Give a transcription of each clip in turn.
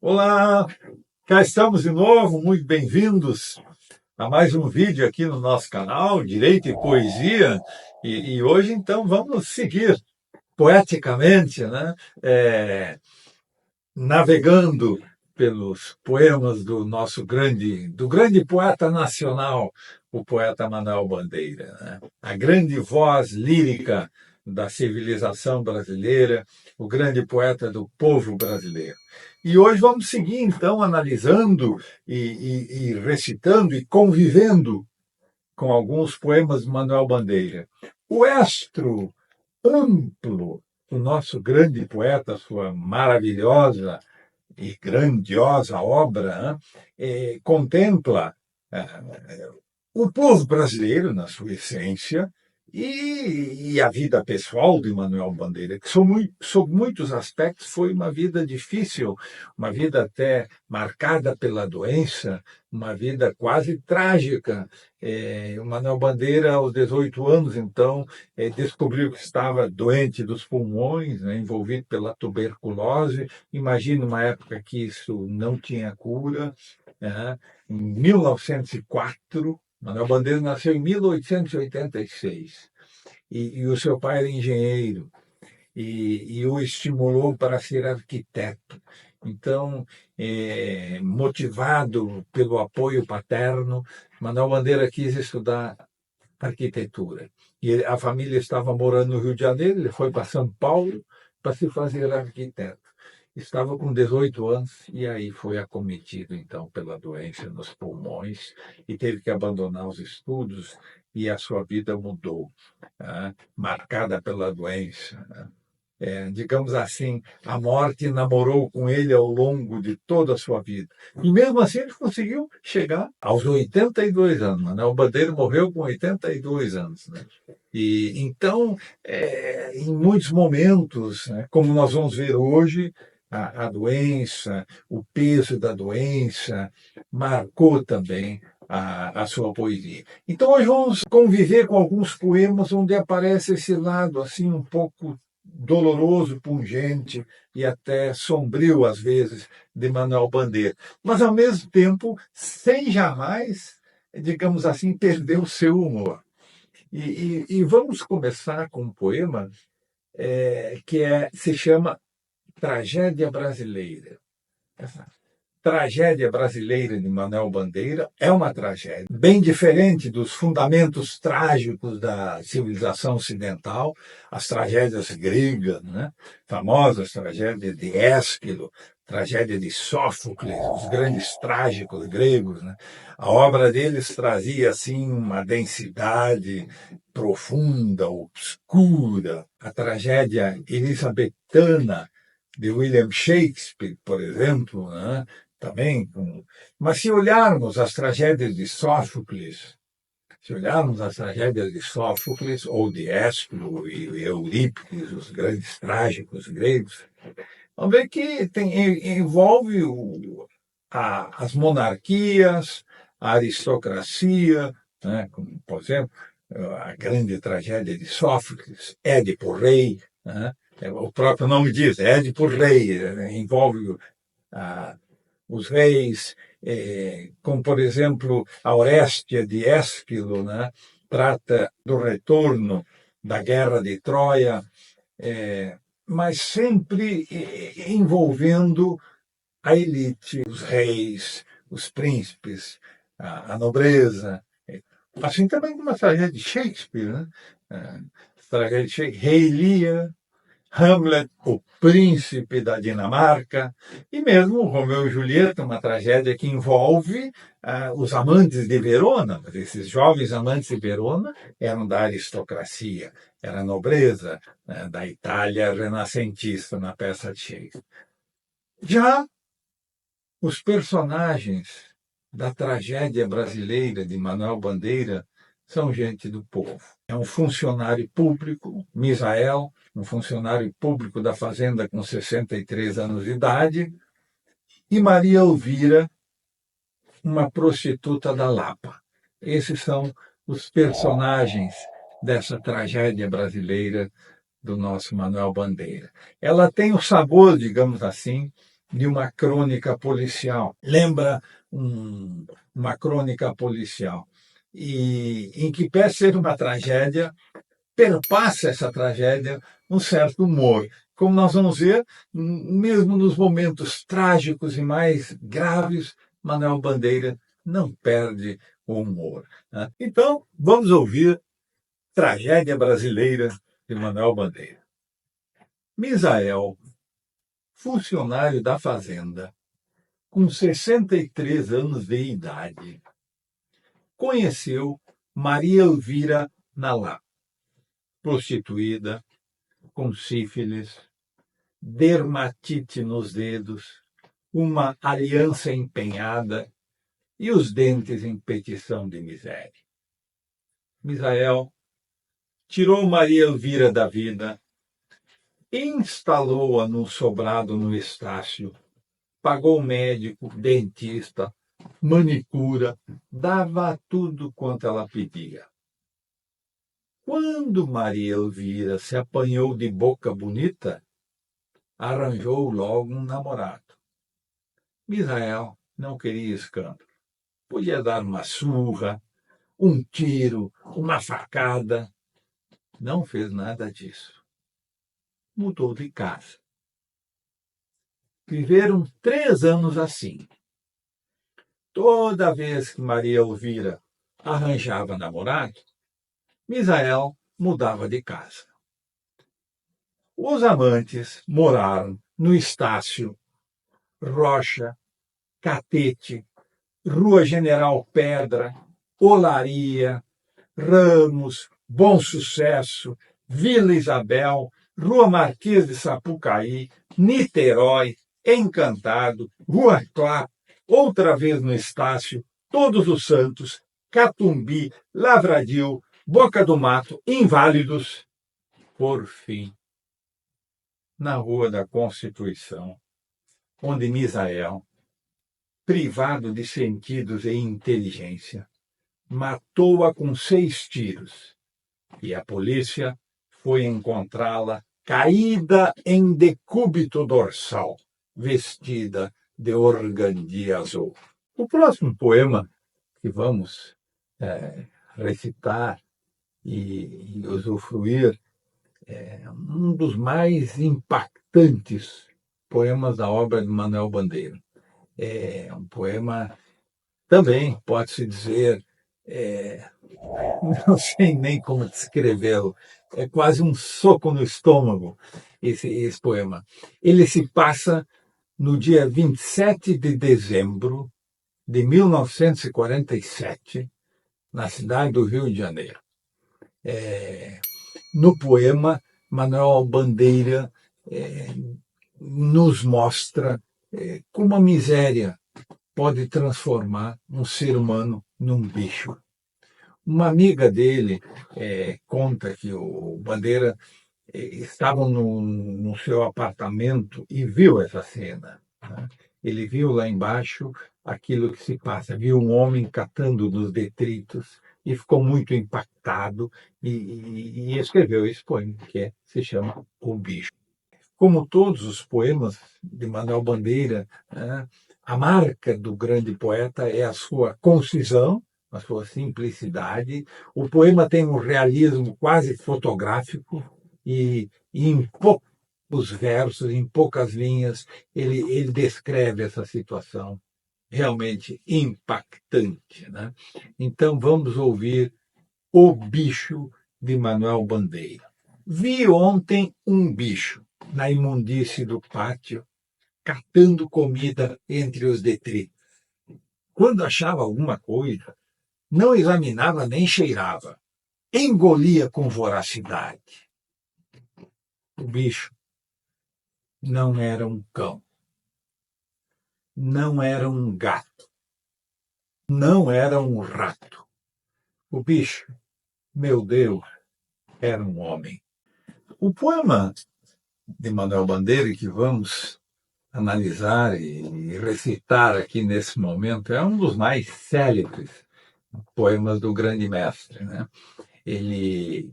Olá, cá estamos de novo, muito bem-vindos a mais um vídeo aqui no nosso canal, Direito e Poesia. E hoje, então, vamos seguir poeticamente, né? Navegando pelos poemas do grande poeta nacional, o poeta Manuel Bandeira, né? A grande voz lírica da civilização brasileira, o grande poeta do povo brasileiro. E hoje vamos seguir, então, analisando e recitando e convivendo com alguns poemas de Manuel Bandeira. O estro amplo do nosso grande poeta, sua maravilhosa e grandiosa obra, né, contempla o povo brasileiro na sua essência e a vida pessoal de Manuel Bandeira, que sob muitos aspectos foi uma vida difícil, uma vida até marcada pela doença, uma vida quase trágica. O Manuel Bandeira, aos 18 anos, então, descobriu que estava doente dos pulmões, né, envolvido pela tuberculose. Imagina uma época que isso não tinha cura, né? Em 1904, Manuel Bandeira nasceu em 1886 e o seu pai era engenheiro e o estimulou para ser arquiteto. Então, motivado pelo apoio paterno, Manuel Bandeira quis estudar arquitetura. E a família estava morando no Rio de Janeiro, ele foi para São Paulo para se fazer arquiteto. Estava com 18 anos e aí foi acometido, então, pela doença nos pulmões e teve que abandonar os estudos e a sua vida mudou, né? Marcada pela doença, né? Digamos assim, a morte namorou com ele ao longo de toda a sua vida. E mesmo assim ele conseguiu chegar aos 82 anos. Né? O Bandeira morreu com 82 anos. Né? E então, em muitos momentos, né, como nós vamos ver hoje, a doença, o peso da doença, marcou também a sua poesia. Então, hoje vamos conviver com alguns poemas onde aparece esse lado assim um pouco doloroso, pungente e até sombrio, às vezes, de Manuel Bandeira. Mas, ao mesmo tempo, sem jamais, digamos assim, perder o seu humor. E vamos começar com um poema se chama Tragédia Brasileira. Essa tragédia brasileira de Manuel Bandeira é uma tragédia bem diferente dos fundamentos trágicos da civilização ocidental, as tragédias gregas, né? Famosas tragédias de Ésquilo, tragédia de Sófocles, os grandes trágicos gregos, né? A obra deles trazia assim uma densidade profunda, obscura. A tragédia elisabetana de William Shakespeare, por exemplo, né? Também. Mas se olharmos as tragédias de Sófocles, se olharmos as tragédias de Sófocles ou de Ésquilo e Eurípides, os grandes trágicos gregos, vamos ver que envolve as monarquias, a aristocracia, né? Como, por exemplo, a grande tragédia de Sófocles, Édipo Rei, né? O próprio nome diz, Édipo Rei, né? Envolve ah, os reis, como, por exemplo, a Orestia de Ésquilo, né? Trata do retorno da guerra de Troia, mas sempre envolvendo a elite, os reis, os príncipes, a nobreza. Assim também como a tragédia de Shakespeare, né? A tragédia de Shakespeare, Rei Lear, Hamlet, o príncipe da Dinamarca, e mesmo Romeu e Julieta, uma tragédia que envolve os amantes de Verona. Esses jovens amantes de Verona eram da aristocracia, era a nobreza, né, da Itália renascentista na peça de Shakespeare. Já os personagens da tragédia brasileira de Manuel Bandeira são gente do povo. É um funcionário público, Misael, um funcionário público da Fazenda com 63 anos de idade, e Maria Elvira, uma prostituta da Lapa. Esses são os personagens dessa tragédia brasileira do nosso Manuel Bandeira. Ela tem o sabor, digamos assim, de uma crônica policial. Lembra uma crônica policial, em que, pese ser uma tragédia, perpassa essa tragédia um certo humor. Como nós vamos ver, mesmo nos momentos trágicos e mais graves, Manuel Bandeira não perde o humor. Né? Então, vamos ouvir Tragédia Brasileira de Manuel Bandeira. Misael, funcionário da Fazenda, com 63 anos de idade, conheceu Maria Elvira Nalá, prostituída, com sífilis, dermatite nos dedos, uma aliança empenhada e os dentes em petição de miséria. Misael tirou Maria Elvira da vida, instalou-a num sobrado no Estácio, pagou médico, dentista, manicura, dava tudo quanto ela pedia. Quando Maria Elvira se apanhou de boca bonita, arranjou logo um namorado. Misael não queria escândalo. Podia dar uma surra, um tiro, uma facada. Não fez nada disso. Mudou de casa. Viveram 3 anos assim. Toda vez que Maria Elvira arranjava namorado, Misael mudava de casa. Os amantes moraram no Estácio, Rocha, Catete, Rua General Pedra, Olaria, Ramos, Bom Sucesso, Vila Isabel, Rua Marquês de Sapucaí, Niterói, Encantado, Rua Clá, outra vez no Estácio, Todos os Santos, Catumbi, Lavradio, Boca do Mato, Inválidos, por fim, na Rua da Constituição, onde Misael, privado de sentidos e inteligência, matou-a com 6 tiros e a polícia foi encontrá-la caída em decúbito dorsal, vestida de organdi azul. O próximo poema que vamos recitar e usufruir é um dos mais impactantes poemas da obra de Manuel Bandeira. É um poema também, pode-se dizer, não sei nem como descrevê-lo, é quase um soco no estômago, esse poema. Ele se passa no dia 27 de dezembro de 1947, na cidade do Rio de Janeiro. No poema, Manuel Bandeira nos mostra como a miséria pode transformar um ser humano num bicho. Uma amiga dele conta que o Bandeira estava no seu apartamento e viu essa cena. Né? Ele viu lá embaixo aquilo que se passa, viu um homem catando nos detritos e ficou muito impactado e escreveu esse poema, que se chama O Bicho. Como todos os poemas de Manuel Bandeira, né, a marca do grande poeta é a sua concisão, a sua simplicidade. O poema tem um realismo quase fotográfico e em poucos versos, em poucas linhas, ele descreve essa situação realmente impactante. Né? Então vamos ouvir O Bicho de Manuel Bandeira. Vi ontem um bicho na imundície do pátio, catando comida entre os detritos. Quando achava alguma coisa, não examinava nem cheirava, engolia com voracidade. O bicho não era um cão, não era um gato, não era um rato. O bicho, meu Deus, era um homem. O poema de Manuel Bandeira, que vamos analisar e recitar aqui nesse momento, é um dos mais célebres poemas do grande mestre. Né? Ele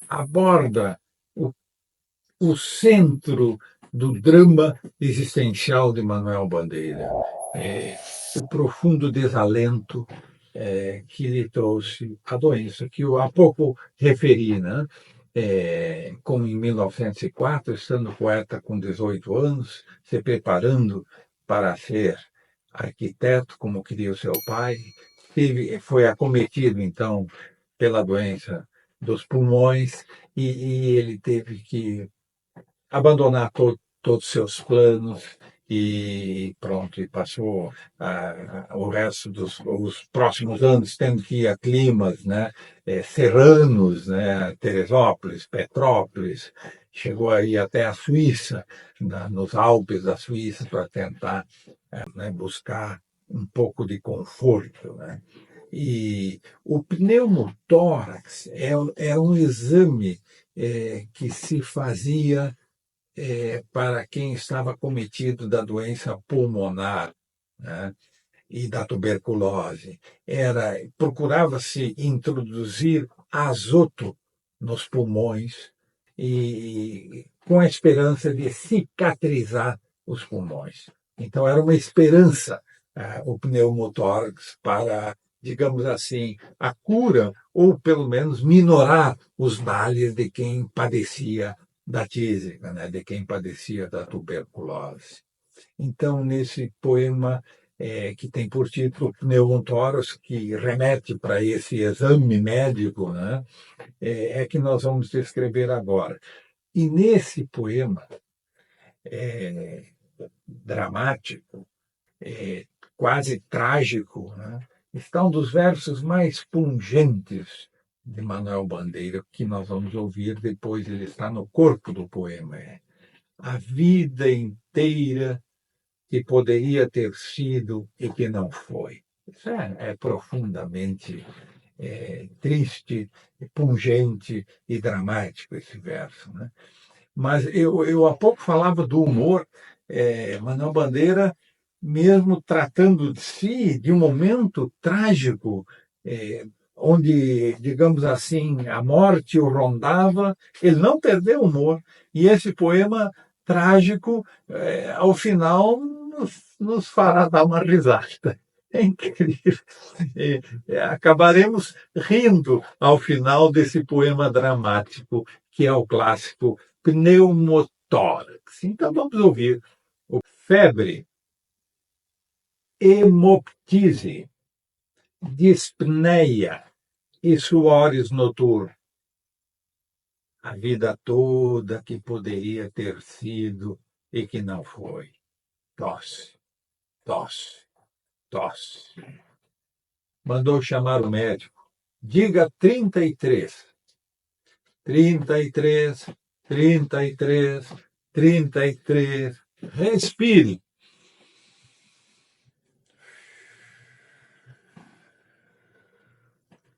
aborda o centro do drama existencial de Manuel Bandeira, o profundo desalento que lhe trouxe a doença, que eu há pouco referi, né? Como em 1904, estando poeta com 18 anos, se preparando para ser arquiteto, como queria o seu pai, foi acometido, então, pela doença dos pulmões e ele teve que abandonar todos os seus planos e pronto, e passou o resto os próximos anos tendo que ir a climas, né, serranos, né, Teresópolis, Petrópolis, chegou aí até a Suíça, nos Alpes da Suíça, para tentar né, buscar um pouco de conforto, né? E o pneumotórax é um exame que se fazia para quem estava cometido da doença pulmonar, né, e da tuberculose. Procurava-se introduzir azoto nos pulmões e com a esperança de cicatrizar os pulmões. Então era uma esperança o pneumotórax para, digamos assim, a cura ou pelo menos minorar os males de quem padecia da tísica, né, de quem padecia da tuberculose. Então, nesse poema que tem por título Pneumotórax, que remete para esse exame médico, né, que nós vamos descrever agora. E nesse poema dramático, quase trágico, né, está um dos versos mais pungentes de Manuel Bandeira, que nós vamos ouvir depois, ele está no corpo do poema. A vida inteira que poderia ter sido e que não foi. Isso é profundamente triste, pungente e dramático esse verso, né? Mas eu há pouco falava do humor. Manuel Bandeira, mesmo tratando de si, de um momento trágico, onde, digamos assim, a morte o rondava, ele não perdeu o humor. E esse poema trágico, ao final, nos fará dar uma risada. É incrível. Acabaremos rindo ao final desse poema dramático, que é o clássico Pneumotórax. Então vamos ouvir febre, hemoptise, dispneia e suores noturnos. A vida toda que poderia ter sido e que não foi. Tosse, tosse, tosse. Mandou chamar o médico. Diga 33. 33, 33, 33. Respire.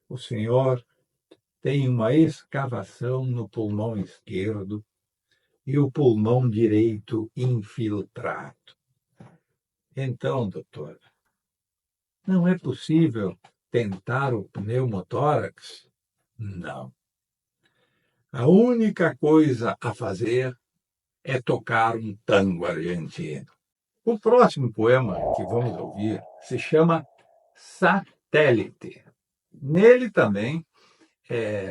O senhor tem uma escavação no pulmão esquerdo e o pulmão direito infiltrado. Então, doutor, não é possível tentar o pneumotórax? Não. A única coisa a fazer é tocar um tango argentino. O próximo poema que vamos ouvir se chama Satélite. Nele também,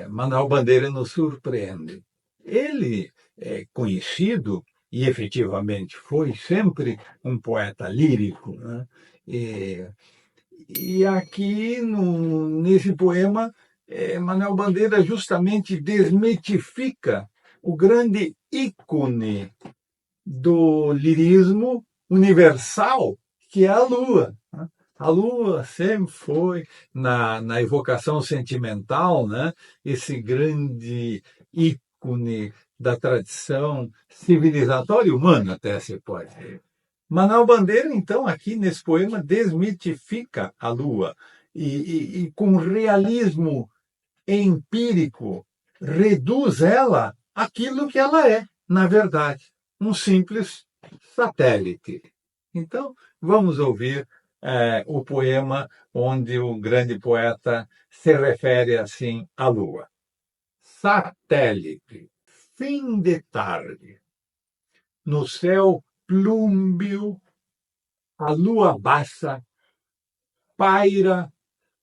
Manuel Bandeira nos surpreende. Ele é conhecido, e efetivamente foi sempre um poeta lírico, né? E aqui, nesse poema, Manuel Bandeira justamente desmitifica o grande ícone do lirismo universal, que é a Lua. A Lua sempre foi, na evocação sentimental, né, esse grande ícone da tradição civilizatória humana, até se pode dizer. Manuel Bandeira, então, aqui nesse poema, desmitifica a Lua e com realismo empírico, reduz ela àquilo que ela é, na verdade, um simples satélite. Então, vamos ouvir o poema onde o grande poeta se refere assim à Lua. Satélite, fim de tarde. no céu plúmbeo, a lua baixa paira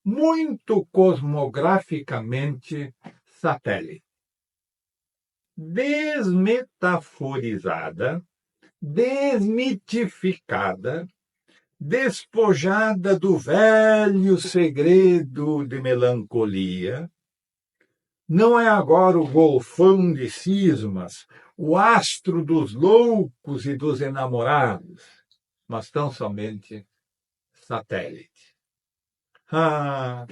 muito cosmograficamente satélite. Desmetaforizada, desmitificada, despojada do velho segredo de melancolia, não é agora o golfão de cismas, o astro dos loucos e dos enamorados, mas tão somente satélite. Ah,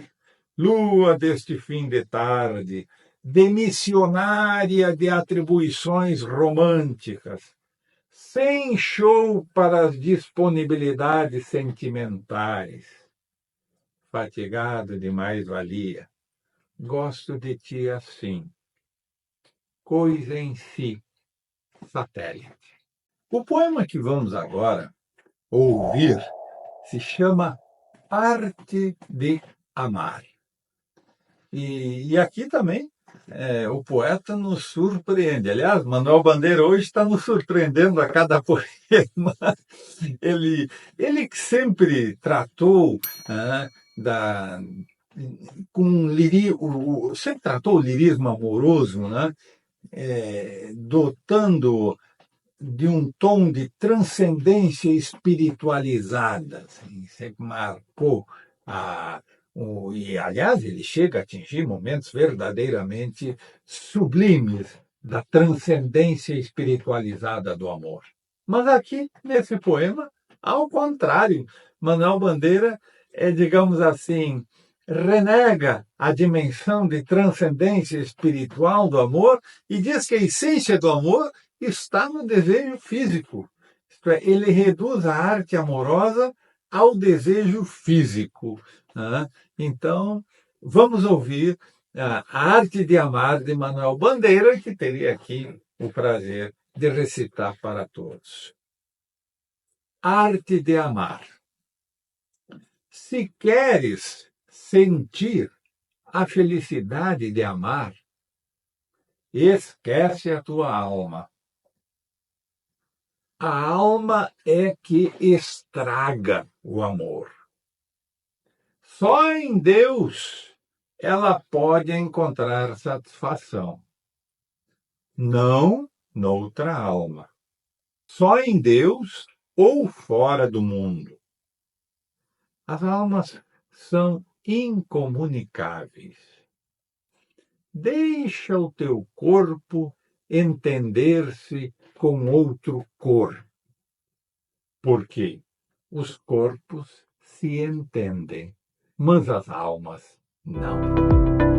lua deste fim de tarde, demissionária de atribuições românticas, sem show para as disponibilidades sentimentais, fatigado de mais-valia. Gosto de ti assim, coisa em si, satélite. O poema que vamos agora ouvir se chama Arte de Amar. E aqui também o poeta nos surpreende. Aliás, Manuel Bandeira hoje está nos surpreendendo a cada poema. Ele que sempre tratou da, sempre tratou o lirismo amoroso, né? Dotando de um tom de transcendência espiritualizada, assim, sempre marcou e, aliás, ele chega a atingir momentos verdadeiramente sublimes da transcendência espiritualizada do amor. Mas aqui, nesse poema, ao contrário, Manuel Bandeira digamos assim, renega a dimensão de transcendência espiritual do amor e diz que a essência do amor está no desejo físico. Isto é, ele reduz a arte amorosa ao desejo físico. Né? Então, vamos ouvir a Arte de Amar, de Manuel Bandeira, que teria aqui o prazer de recitar para todos. Arte de Amar. Se queres sentir a felicidade de amar, esquece a tua alma. A alma é que estraga o amor. Só em Deus ela pode encontrar satisfação. Não noutra alma. Só em Deus ou fora do mundo. As almas são incomunicáveis. Deixa o teu corpo entender-se com outro corpo. Porque os corpos se entendem, mas as almas não.